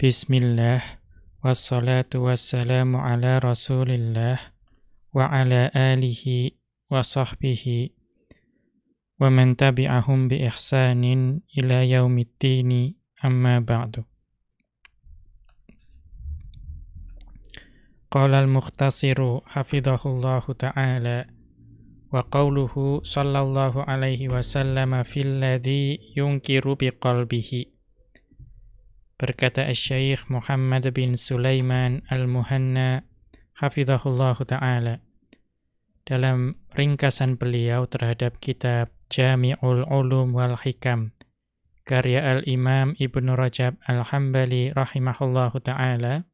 Bismillah, wassalatu wassalamu ala rasulillah, wa ala alihi wa sahbihi, wa man tabi'ahum bi ihsanin ila yaumiddini, amma ba'du. Qala al-mukhtasiru hafidhahullahu ta'ala, wa qawluhu sallallahu alaihi wasallama fil ladhi yunkiru biqalbihi. Berkata Asy-Syaikh Muhammad bin Sulaiman Al-Muhanna hafizahullahu ta'ala dalam ringkasan beliau terhadap kitab Jami'ul Ulum wal Hikam karya Al-Imam Ibnu Rajab Al-Hambali rahimahullahu ta'ala.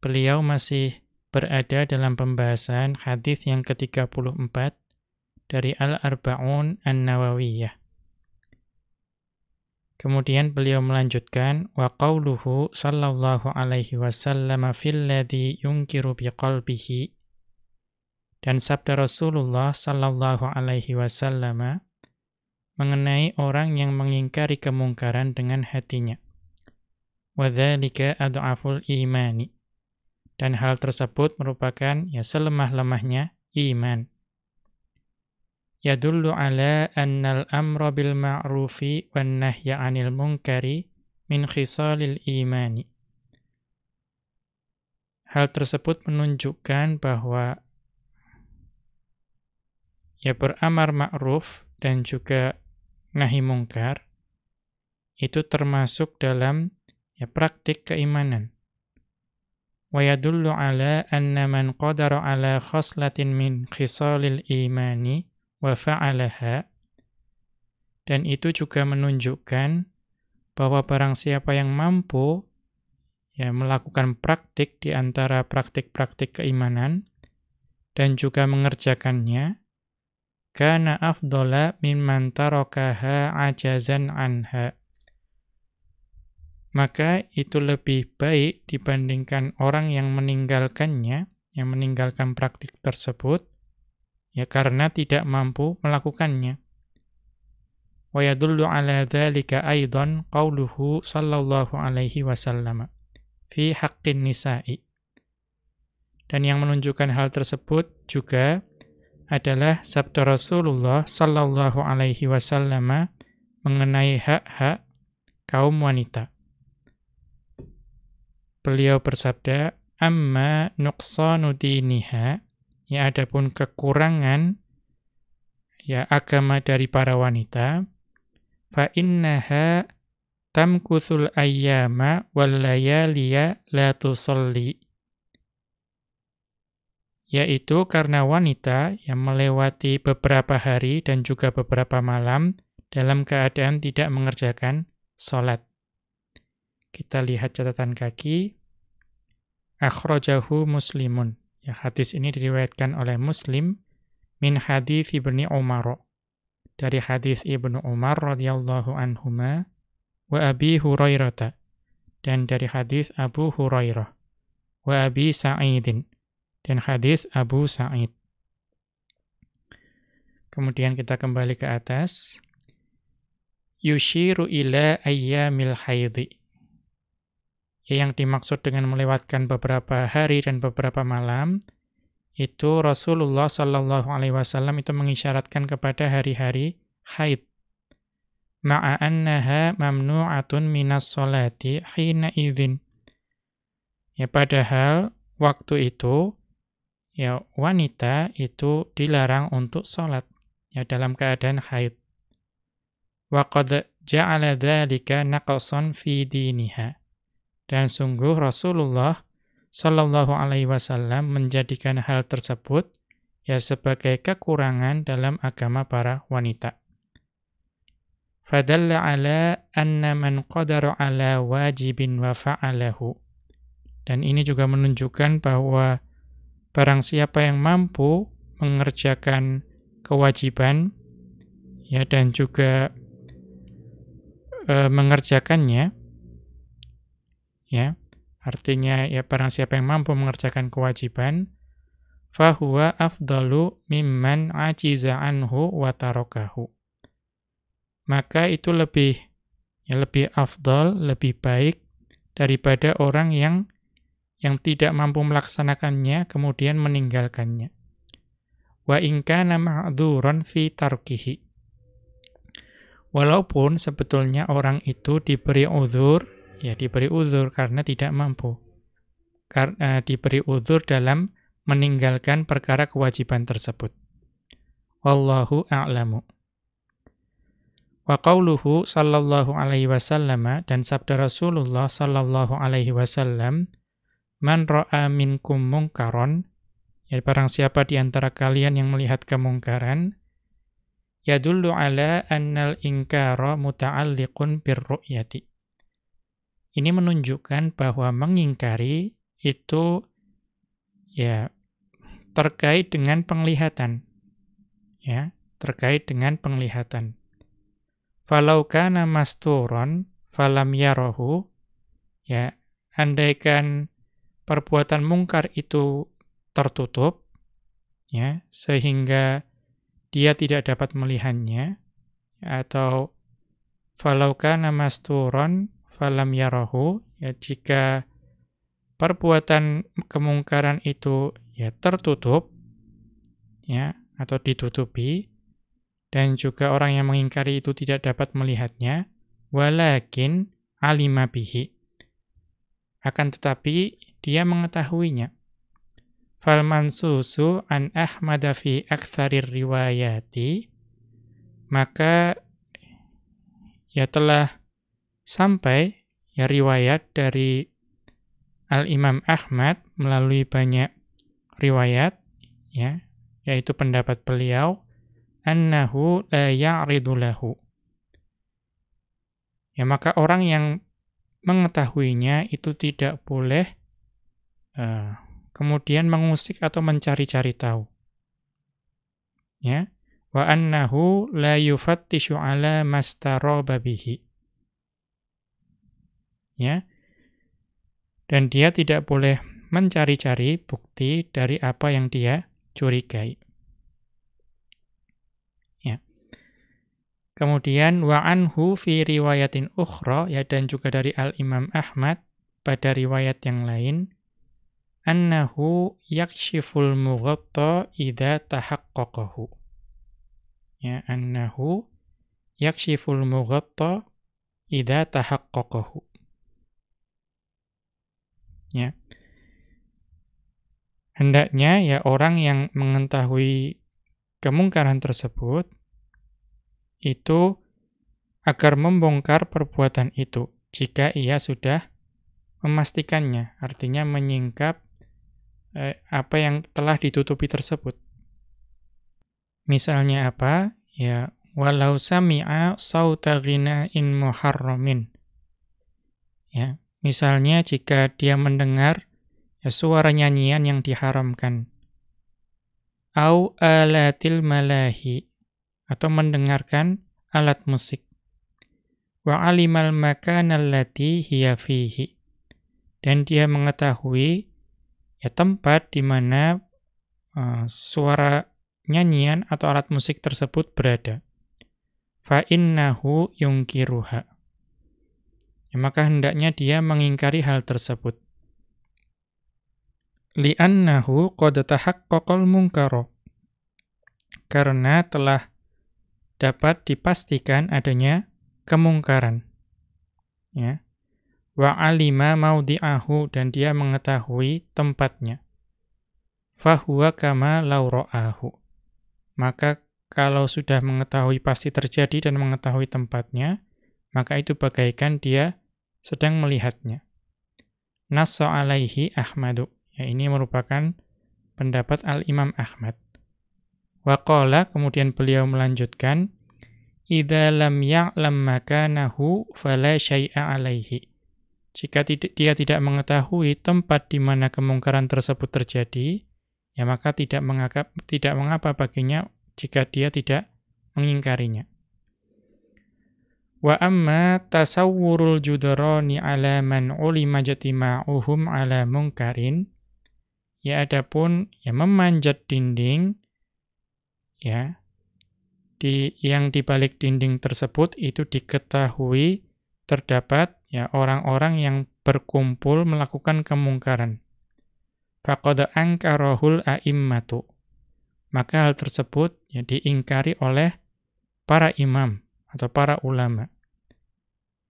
Beliau masih berada dalam pembahasan hadis yang ke-34 dari Al-Arba'un An-Nawawiyah. Kemudian beliau melanjutkan wa qauluhu sallallahu alaihi wasallam fil ladzi yunkiru biqalbihi, dan sabda Rasulullah sallallahu alaihi wasallam mengenai orang yang mengingkari kemungkaran dengan hatinya. Wa dzalika adhaful imani, dan hal tersebut merupakan selemah-lemahnya iman. Yadullu ala annal amra bil ma'rufi wan nahya 'anil munkari min khisalil imani. Hal tersebut menunjukkan bahwa beramar ma'ruf dan juga nahi mungkar itu termasuk dalam praktik keimanan. Wa yadullu ala anna man qadara ala khaslatin min khisalil imani wa fa'alaha, dan itu juga menunjukkan bahwa barang siapa yang mampu melakukan praktik di antara praktik-praktik keimanan dan juga mengerjakannya, kana afdhala mimman tarakaha ajazan anha, maka itu lebih baik dibandingkan orang yang meninggalkannya, yang meninggalkan praktik tersebut karena tidak mampu melakukannya. Wa yadullu ala dzalika aidan qauluhu sallallahu alaihi wasallam fi haqqin nisa'i. Dan yang menunjukkan hal tersebut juga adalah sabda Rasulullah sallallahu alaihi wasallam mengenai hak-hak kaum wanita. Beliau bersabda, amma nuqsanu diniha, adapun kekurangan agama dari para wanita, fa innaha tamkuthul ayyama wal layaliya la tusalli, yaitu karena wanita yang melewati beberapa hari dan juga beberapa malam dalam keadaan tidak mengerjakan salat. Kita lihat catatan kaki. Akhrajahu Muslimun. Hadis ini diriwayatkan oleh Muslim min hadits Ibnu Umar, dari hadis Ibnu Umar radhiyallahu anhuma, wa Abi Hurairah, dan dari hadis Abu Hurairah, wa Abi Sa'idin, dan hadis Abu Sa'id. Kemudian kita kembali ke atas. Yushiru ila ayyamil haidhi, yang dimaksud dengan melewatkan beberapa hari dan beberapa malam, itu Rasulullah sallallahu alaihi wasallam itu mengisyaratkan kepada hari-hari haid. Ma'a annaha mamnu'atun minas sholati hina idzin. Padahal waktu itu wanita itu dilarang untuk salat dalam keadaan haid. Wa qad ja'ala dzalika naqsan fi diniha. Dan sungguh Rasulullah sallallahu alaihi wasallam menjadikan hal tersebut sebagai kekurangan dalam agama para wanita. Fadalla ala anna man qadara ala wajibin wa fa'alahu. Dan ini juga menunjukkan bahwa barang siapa yang mampu mengerjakan kewajiban dan juga mengerjakannya, artinya barang siapa yang mampu mengerjakan kewajiban, fahuwa afdalu mimman ajiza anhu wa tarakahu, maka itu lebih afdal, lebih baik daripada orang yang tidak mampu melaksanakannya kemudian meninggalkannya. Wa in kana ma'dzuran fi tarkihi. Walaupun sebetulnya orang itu diberi uzur, ya diberi uzur karena tidak mampu. Karena diberi uzur dalam meninggalkan perkara kewajiban tersebut. Wallahu a'lamu. Wa qauluhu sallallahu alaihi wasallam, dan sabda Rasulullah sallallahu alaihi wasallam, man ra'a minkum mungkaron, ya barang siapa di antara kalian yang melihat kemungkaran, yadullu ala annal inkara muta'alliqun birru'yati. Ini menunjukkan bahwa mengingkari itu ya terkait dengan penglihatan. Ya, terkait dengan penglihatan. Falau kana masturon falam yarahu, ya, andaikan perbuatan mungkar itu tertutup, ya, sehingga dia tidak dapat melihatnya, atau falau kana masturon falam yarahu, ya, jika perbuatan kemungkaran itu ya tertutup, ya, atau ditutupi, dan juga orang yang mengingkari itu tidak dapat melihatnya, walakin alima bihi, akan tetapi dia mengetahuinya. Fal mansusu an Ahmad fi aktsarir riwayati, maka ya telah sampai ya riwayat dari Al-Imam Ahmad melalui banyak riwayat, ya, yaitu pendapat beliau, annahu la ya'ridu lahu. Ya, maka orang yang mengetahuinya itu tidak boleh kemudian mengusik atau mencari-cari tahu. Ya, wa annahu la yufattishu ala mastaraba bihi. Ya. Dan dia tidak boleh mencari-cari bukti dari apa yang dia curigai. Kemudian wa anhu fi riwayatin ukhra, ya, dan juga dari Al-Imam Ahmad pada riwayat yang lain, annahu yakshiful mughatta idza tahaqqaqahu. Ya, annahu yakshiful mughatta idza tahaqqaqahu. Ya. Hendaknya ya orang yang mengetahui kemungkaran tersebut itu agar membongkar perbuatan itu jika ia sudah memastikannya, artinya menyingkap apa yang telah ditutupi tersebut. Misalnya apa? Ya, walau sami'a sauta ghina'in muharramin. Ya, misalnya jika dia mendengar ya, suara nyanyian yang diharamkan. Au alatil malahi, atau mendengarkan alat musik. Wa alimal makana allati hiya fihi, dan dia mengetahui ya tempat di mana suara nyanyian atau alat musik tersebut berada. Fa innahu yungkiruha, ya, maka hendaknya dia mengingkari hal tersebut. Li'annahu qad tahaqqaqal munkara, karena telah dapat dipastikan adanya kemungkaran. Ya. Wa alima maudhi'ahu, dan dia mengetahui tempatnya. Fahuwa kama law ra'ahu, maka kalau sudah mengetahui pasti terjadi dan mengetahui tempatnya, maka itu bagaikan dia sedang melihatnya. Nassa alaihi Ahmadu, ya, ini merupakan pendapat Al-Imam Ahmad. Wa qala, kemudian beliau melanjutkan, idza lam ya'lam makanahu fala syai'a alaihi. Jika dia tidak mengetahui tempat di mana kemungkaran tersebut terjadi, ya maka tidak mengapa baginya jika dia tidak mengingkarinya. Wa amma tasawwurul judrani ala man ulima jatima'uhum ala munkarin, ya adapun ya memanjat dinding, ya, yang di balik dinding tersebut itu diketahui terdapat ya orang-orang yang berkumpul melakukan kemungkaran. Faqad ankarahul a'immatu. Maka hal tersebut ya diingkari oleh para imam atau para ulama.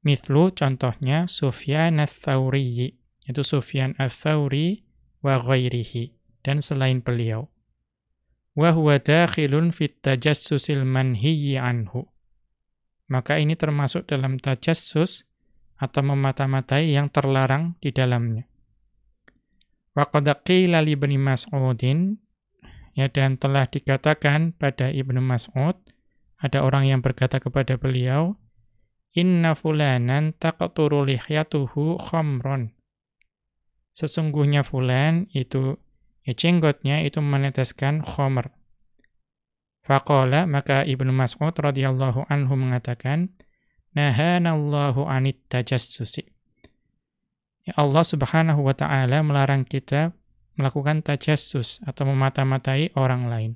Mithlu contohnya Sufyan ats-Tsauri, itu Sufyan ats-Tsauri wa ghairihi, dan selain beliau. Wa huwa dakhilun fit tajassusil manhiyyi anhu. Maka ini termasuk dalam tajassus atau memata-matai yang terlarang di dalamnya. Wa qad qila li Ibnu Mas'udin, ya, dan telah dikatakan pada Ibnu Mas'ud, ada orang yang berkata kepada beliau, inna fulanan taqturu lihyatuhu khamron. Sesungguhnya fulan itu, ya, jenggotnya itu meneteskan khamr. Faqala, maka Ibnu Mas'ud radhiyallahu anhu mengatakan, nahanallahu anit tajassusi. Ya, Allah Subhanahu wa taala melarang kita melakukan tajassus atau memata-matai orang lain.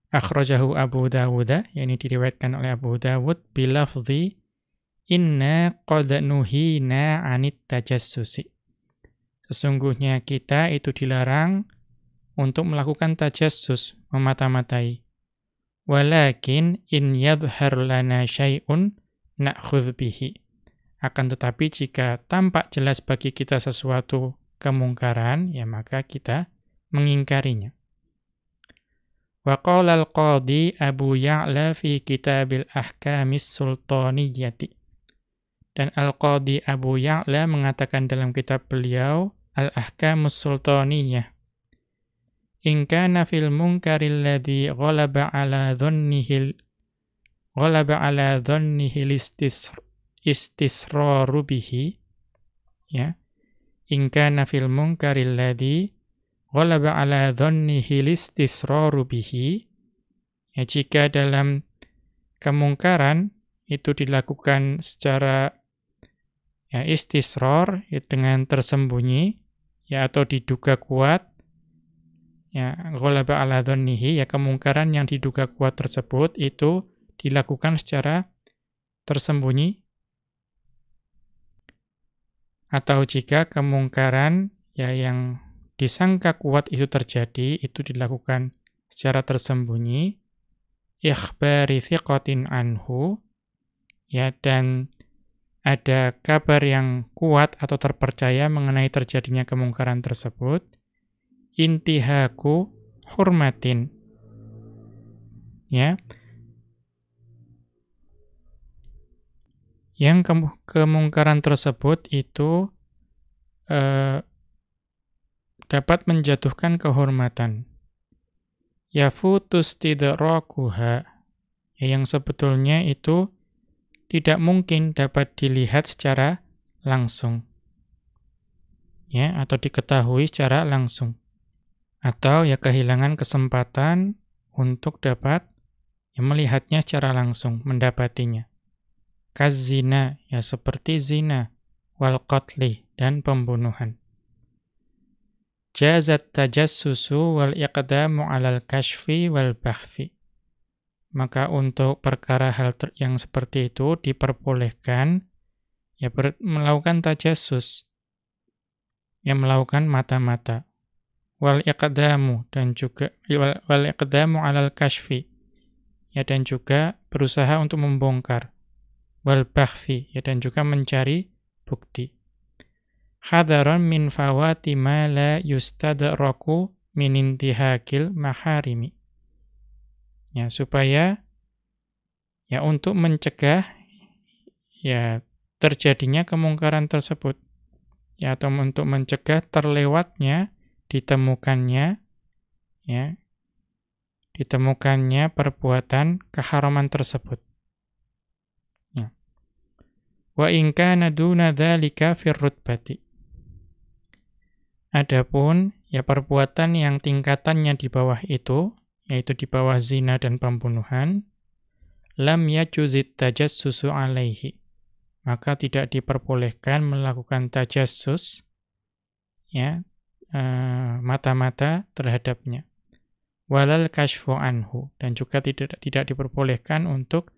Akhrajahu Abu Dawud, yakni diriwayatkan oleh Abu Dawud bilafzi inna qad nuhina 'anit tajassusi. Sesungguhnya kita itu dilarang untuk melakukan tajassus, memata-matai. Walakin in yadhhar lana syai'un na'khudz bihi. Akan tetapi jika tampak jelas bagi kita sesuatu kemungkaran, ya maka kita mengingkarinya. Wa qala al-qadhi Abu Ya'la fi kitabil ahkamis sultaniyyati. Dan al-qadhi Abu Ya'la mengatakan dalam kitab beliau Al-Ahkamus Sultaniyah, in kana fil munkaril ladzi ghalaba ala dhannihi istisraru bihi, ya, in kana fil munkaril ladzi ghalaba ala dhannihi istisraru bihi, ya, jika dalam kemungkaran itu dilakukan secara, ya, istisrar, ya, dengan tersembunyi, ya, atau diduga kuat, ya, ghalaba ala dhannihi, ya, kemungkaran yang diduga kuat tersebut itu dilakukan secara tersembunyi, atau jika kemungkaran, ya, yang disangka kuat itu terjadi, itu dilakukan secara tersembunyi, ikhbari thiqatin anhu, ya, dan ada kabar yang kuat atau terpercaya mengenai terjadinya kemungkaran tersebut, intihaku hurmatin, ya, yang kemungkaran tersebut itu dapat menjatuhkan kehormatan. Yafutus tidrakuha, yang sebetulnya itu tidak mungkin dapat dilihat secara langsung, ya, atau diketahui secara langsung, atau, ya, kehilangan kesempatan untuk dapat, ya, melihatnya secara langsung, mendapatinya. Kazina, ya, seperti zina, wal qatli, dan pembunuhan. Jazat tajassusu wal iqdamu 'alal kashfi wal bahthi. Maka untuk perkara hal yang seperti itu diperbolehkan, ya, melakukan tajassus, ya, melakukan mata-mata. Wal iqdamu, dan juga wal iqdamu 'alal kashfi, ya, dan juga berusaha untuk membongkar. Wal bahthi, ya, dan juga mencari bukti. Hadaran min fawati ma la yustadraku min intihakil maharimi. Ya, supaya, ya, untuk mencegah, ya, terjadinya kemungkaran tersebut, ya, atau untuk mencegah terlewatnya ditemukannya, ya, ditemukannya perbuatan keharaman tersebut. Ya. Wa in kana duna dzalika fir rutbati. Adapun, ya, perbuatan yang tingkatannya di bawah itu, yaitu di bawah zina dan pembunuhan, lam yajuzit tajassusu alaihi, maka tidak diperbolehkan melakukan tajassus, ya, mata-mata terhadapnya. Walal kashfu anhu, dan juga tidak diperbolehkan untuk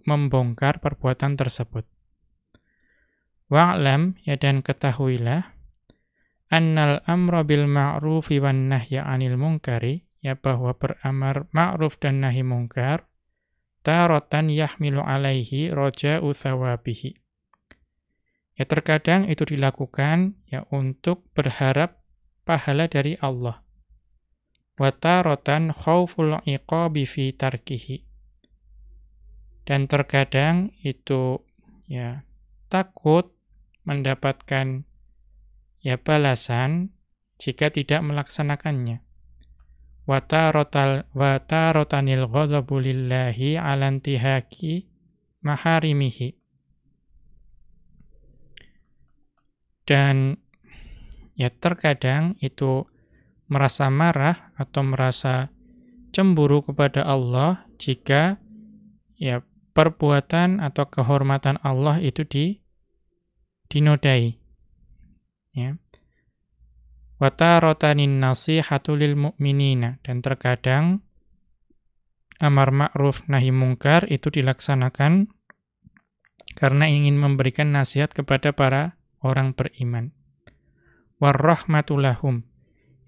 membongkar perbuatan tersebut. Wa'lam, ya, dan ketahuilah, annal amra bil ma'rufi wan nahya 'anil munkari, ya, bahwa beramar ma'ruf dan nahi munkar taratan yahmilu alaihi raja'u thawabihi. Ya, terkadang itu dilakukan, ya, untuk berharap pahala dari Allah. Wa taratan khauful iqabi fi tarkihi. Dan terkadang itu, ya, takut mendapatkan, ya, balasan jika tidak melaksanakannya. Wa taratanil ghadabu lillahi 'ala intihaki maharimihi. Dan, ya, terkadang itu merasa marah atau merasa cemburu kepada Allah jika, ya, perbuatan atau kehormatan Allah itu dinodai. Ya. Wa taratanin nasihatu lil mu'minina, dan terkadang amar ma'ruf nahi mungkar itu dilaksanakan karena ingin memberikan nasihat kepada para orang beriman. Warahmatu lahum,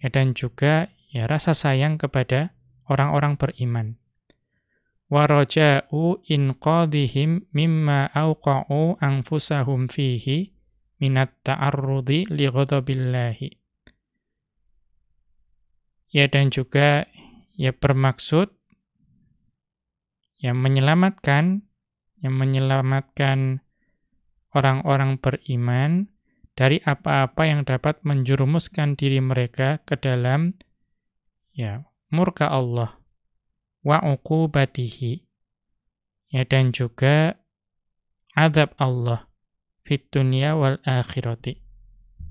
ya, dan juga, ya, rasa sayang kepada orang-orang beriman. Waraja'u inqadhihim mimma awqa'u anfusahum fihi minat ta'arrudi li ghadabillahi. Ya, dan juga, ya, bermaksud, ya, menyelamatkan orang-orang beriman dari apa-apa yang dapat menjerumuskan diri mereka ke dalam, ya, murka Allah wa uqubatihi, ya, dan juga azab Allah fit dunya wal akhirati,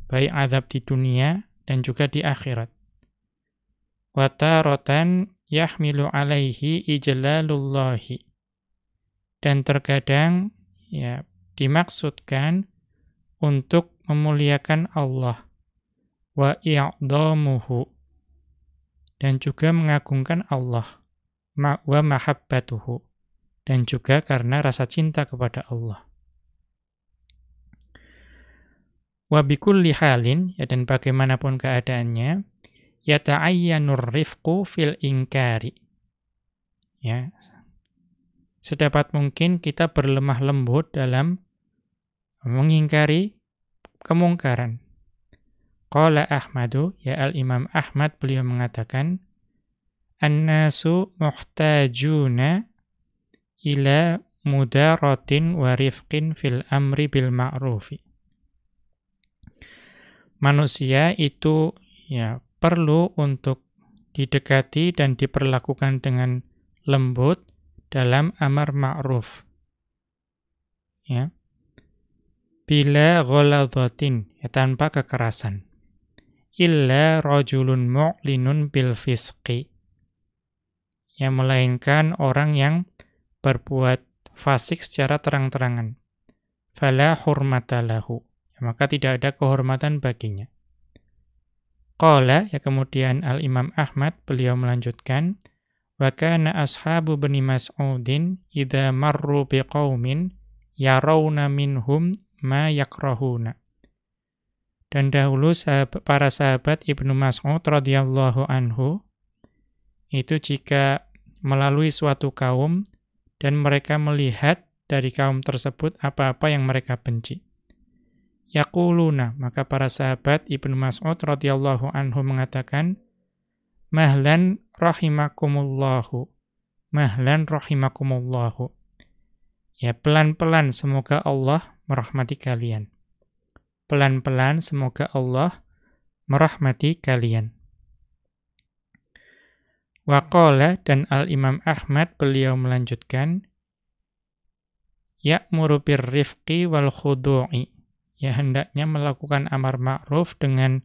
baik azab di dunia dan juga di akhirat. Wa taratan yahmilu alaihi ijlalullahi, dan terkadang, ya, dimaksudkan untuk memuliakan Allah, wa i'dhamuhu, dan juga mengagungkan Allah, wa mahabbatuhu, dan juga karena rasa cinta kepada Allah. Wa bikulli halin, ya, dan bagaimanapun keadaannya, yata'ayyanur rifqu fil inkari. Ya, sedapat mungkin kita berlemah lembut dalam mengingkari kemungkaran. Qala Ahmadu, ya, al-Imam Ahmad beliau mengatakan, an-nasu muhtajuna ila mudaratin wa rifqin fil amri bil ma'rufi. Manusia itu, ya, perlu untuk didekati dan diperlakukan dengan lembut dalam amar ma'ruf. Ya. Bila ghaladhatin, ya, tanpa kekerasan. Illa rajulun mu'linun bil fisqi. Ya, melainkan orang yang berbuat fasik secara terang-terangan. Fala hurmata lahu. Ya, maka tidak ada kehormatan baginya. Qala, ya, kemudian al-Imam Ahmad beliau melanjutkan, wa kana ashabu Bani Mas'udin idza marru biqaumin yarawna minhum ma yakrahuna. Dan dahulu para sahabat Ibnu Mas'ud radhiyallahu anhu itu jika melalui suatu kaum dan mereka melihat dari kaum tersebut apa-apa yang mereka benci. Yaquluna, maka para sahabat Ibnu Mas'ud radhiyallahu anhu mengatakan, mahlan rahimakumullahu, mahlan rahimakumullahu. Ya, pelan-pelan semoga Allah merahmati kalian. Pelan-pelan semoga Allah merahmati kalian. Wa qala, dan al-Imam Ahmad beliau melanjutkan, ya'muru birrifqi wal khudu'i. Ya, hendaknya melakukan amar ma'ruf dengan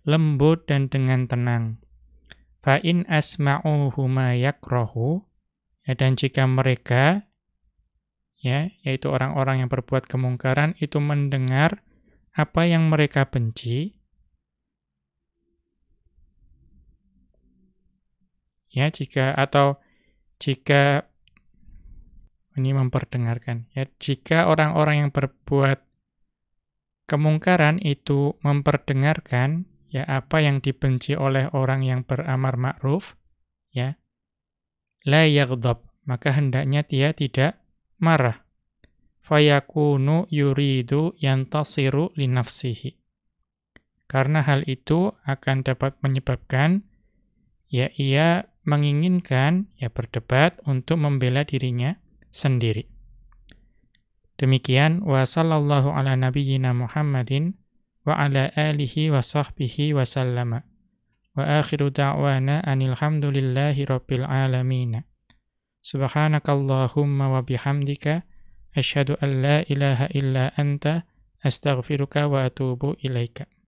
lembut dan dengan tenang. Fa in asma'uhu ma yakrahu, ya, dan jika mereka, ya, yaitu orang-orang yang berbuat kemungkaran itu mendengar apa yang mereka benci, ya, jika ini memperdengarkan. Ya, jika orang-orang yang berbuat kemungkaran itu memperdengarkan ya apa yang dibenci oleh orang yang beramar ma'ruf, ya, la yaghdab, maka hendaknya dia tidak marah. Fayakunu yuridu yantasiru li nafsihi. Karena hal itu akan dapat menyebabkan ya ia menginginkan ya berdebat untuk membela dirinya sendiri. Demikian wa sallallahu ala nabiyyina Muhammadin wa ala alihi wa sahbihi wa sallama. Wa akhiru da'wana anil hamdulillahi rabbil alamin. Subhanakallahumma wa bihamdika asyhadu an la ilaha illa anta astaghfiruka wa atubu ilaika.